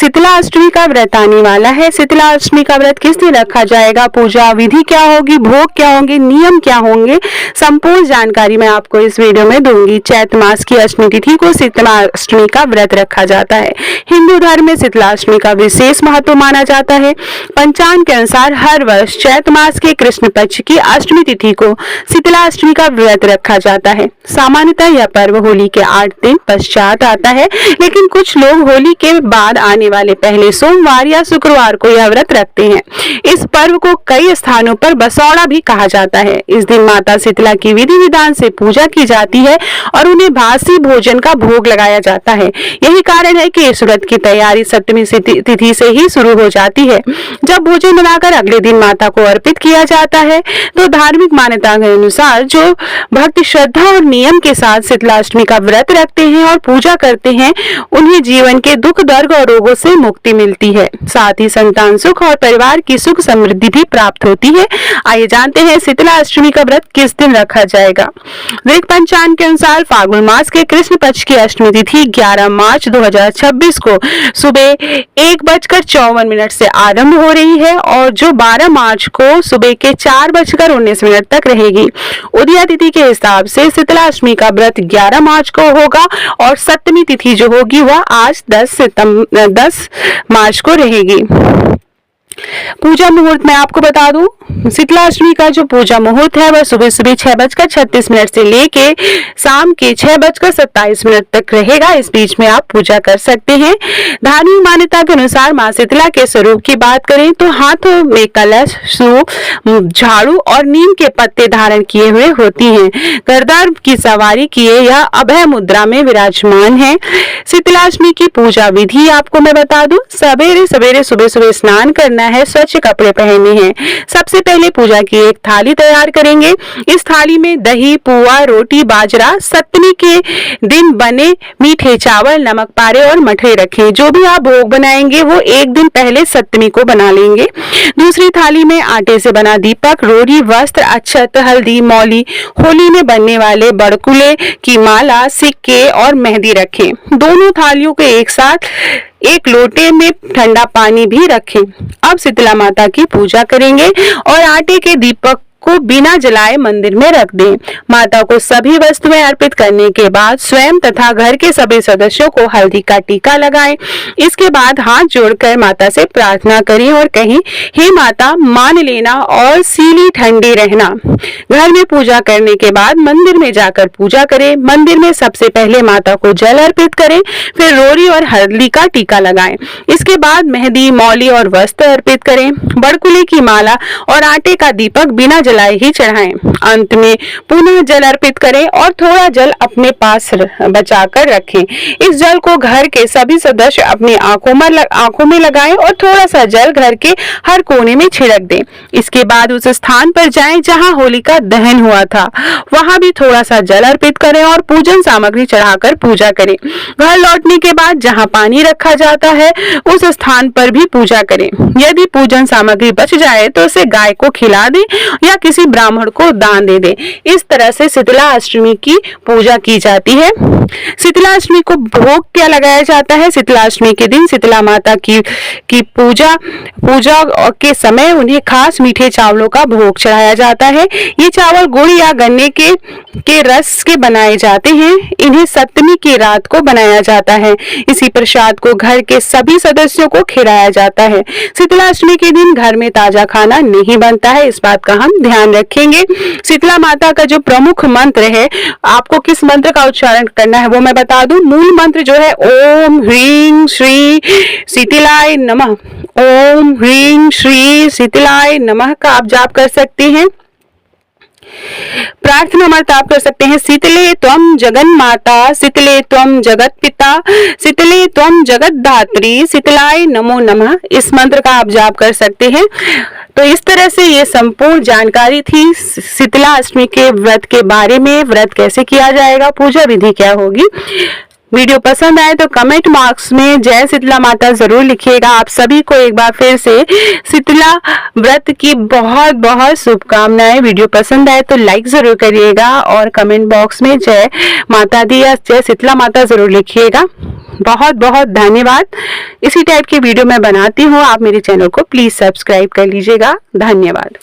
शीतला अष्टमी का व्रत आने वाला है। शीतला अष्टमी का व्रत किस दिन रखा जाएगा, पूजा विधि क्या होगी, भोग क्या होंगे, नियम क्या होंगे, संपूर्ण जानकारी मैं आपको इस वीडियो में दूंगी। चैत मास की अष्टमी तिथि को शीतला अष्टमी का व्रत रखा जाता है। हिंदू धर्म में शीतला अष्टमी का विशेष महत्व माना जाता है। पंचांग के अनुसार हर वर्ष चैत मास के कृष्ण पक्ष की अष्टमी तिथि को शीतला अष्टमी का व्रत रखा जाता है। सामान्यतः यह पर्व होली के 8 दिन पश्चात आता है, लेकिन कुछ लोग होली के बाद आने वाले पहले सोमवार या शुक्रवार को यह व्रत रखते हैं। इस पर्व को कई स्थानों पर बसौड़ा भी कहा जाता है। इस दिन माता शीतला की विधि विधान से पूजा की जाती है और उन्हें बासी भोजन का भोग लगाया जाता है। यही कारण है कि इस व्रत की तैयारी सप्तमी तिथि से ही शुरू हो जाती है, जब भोजन बनाकर अगले दिन माता को अर्पित किया जाता है। तो धार्मिक मान्यता के अनुसार जो भक्त श्रद्धा और नियम के साथ शीतला अष्टमी का व्रत रखते हैं और पूजा करते हैं, उन्हें जीवन के दुख दर्द और रोगों से मुक्ति मिलती है। साथ ही संतान सुख और परिवार की सुख समृद्धि भी प्राप्त होती है। आइए जानते हैं शीतला अष्टमी का व्रत किस दिन रखा जाएगा। वृक पंचांग के अनुसार फाल्गुन मास के कृष्ण पक्ष की अष्टमी तिथि 11 मार्च 2026 को सुबह 1:54 से आरंभ हो रही है और जो 12 मार्च को सुबह के 4:19 तक रहेगी। उदया तिथि के हिसाब से शीतला अष्टमी का व्रत 11 मार्च को होगा और सप्तमी तिथि जो होगी वह आज 10 मार्च को रहेगी। पूजा मुहूर्त मैं आपको बता दूं, शीतला अष्टमी का जो पूजा मुहूर्त है वह सुबह 6:36 से लेके शाम के 6:27 तक रहेगा। इस बीच में आप पूजा कर सकते हैं। धार्मिक मान्यता के अनुसार मां शीतला के स्वरूप की बात करें तो हाथों में कलश, सूप, झाड़ू और नीम के पत्ते धारण किए हुए होती हैं। गरदार की सवारी किए या अभय मुद्रा में विराजमान है। शीतला अष्टमी की पूजा विधि आपको मैं बता दूं, सवेरे सुबह स्नान करना है, स्वच्छ कपड़े पहनने हैं। सबसे पहले पूजा की एक थाली तैयार करेंगे। इस थाली में दही, पुआ, रोटी, बाजरा, सप्तमी के दिन बने मीठे चावल, नमक पारे और मठरी रखें। जो भी आप भोग बनाएंगे वो एक दिन पहले सप्तमी को बना लेंगे। दूसरी थाली में आटे से बना दीपक, रोरी, वस्त्र, अक्षत, हल्दी, मौली, होली में बनने वाले बड़कुले की माला, सिक्के और मेहंदी रखें। दोनों थालियों को एक साथ एक लोटे में ठंडा पानी भी रखें। अब शीतला माता की पूजा करेंगे और आटे के दीपक को बिना जलाए मंदिर में रख दें। माता को सभी वस्तुएं अर्पित करने के बाद स्वयं तथा घर के सभी सदस्यों को हल्दी का टीका लगाएं। इसके बाद हाथ जोड़कर माता से प्रार्थना करें और कहें, हे माता, मान लेना और सीली ठंडी रहना। घर में पूजा करने के बाद मंदिर में जाकर पूजा करें। मंदिर में सबसे पहले माता को जल अर्पित करें, फिर रोरी और हल्दी का टीका लगाएं। इसके बाद मेहंदी, मौली और वस्त्र अर्पित करें। बड़कुले की माला और आटे का दीपक बिना जलाए ही चढ़ाएं। अंत में पुनः जल अर्पित करें और थोड़ा जल अपने पास बचाकर रखें। इस जल को घर के सभी सदस्य अपनी आंखों में लगाएं और थोड़ा सा जल घर के हर कोने में छिड़क दें। इसके बाद उस स्थान पर जाएं जहां होली का दहन हुआ था, वहां भी थोड़ा सा जल अर्पित करें और पूजन सामग्री चढ़ाकर पूजा करें। घर लौटने के बाद जहां पानी रखा जाता है उस स्थान पर भी पूजा करें। यदि पूजन सामग्री बच जाए तो उसे गाय को खिला दें या किसी ब्राह्मण को दान दे दें। इस तरह से शीतला अष्टमी की पूजा की जाती है। शीतला अष्टमी को भोग क्या लगाया जाता है? शीतला अष्टमी के दिन शीतला माता की पूजा के समय उन्हें खास मीठे चावलों का भोग चढ़ाया जाता है। ये चावल गुड़ या गन्ने के रस के बनाए जाते हैं। इन्हें सप्तमी की रात को बनाया जाता है। इसी प्रसाद को घर के सभी सदस्यों को खिलाया जाता है। शीतला अष्टमी के दिन घर में ताजा खाना नहीं बनता है, इस बात का हम ध्यान रखेंगे। शीतला माता का जो प्रमुख मंत्र है, आपको किस मंत्र का उच्चारण करना है वो मैं बता दूं। मूल मंत्र जो है ओम ह्रीं श्री शीतलाय नमः, ओम ह्रीं श्री शीतलाय नमः का आप जाप कर सकते हैं। प्रार्थना मंत्र आप कर सकते हैं, शीतले त्वं जगन माता, शीतले त्वं जगत पिता, शीतले त्वं जगत धात्री, शीतलाय नमो नमः। इस मंत्र का आप जाप कर सकते हैं। तो इस तरह से ये संपूर्ण जानकारी थी शीतला अष्टमी के व्रत के बारे में। व्रत कैसे किया जाएगा, पूजा विधि क्या होगी। वीडियो पसंद आए तो कमेंट बॉक्स में जय शीतला माता जरूर लिखिएगा। आप सभी को एक बार फिर से शीतला व्रत की बहुत बहुत शुभकामनाएं। वीडियो पसंद आए तो लाइक जरूर करिएगा और कमेंट बॉक्स में जय माता दी या जय शीतला माता जरूर लिखिएगा। बहुत बहुत धन्यवाद। इसी टाइप की वीडियो मैं बनाती हूँ, आप मेरे चैनल को प्लीज सब्सक्राइब कर लीजिएगा। धन्यवाद।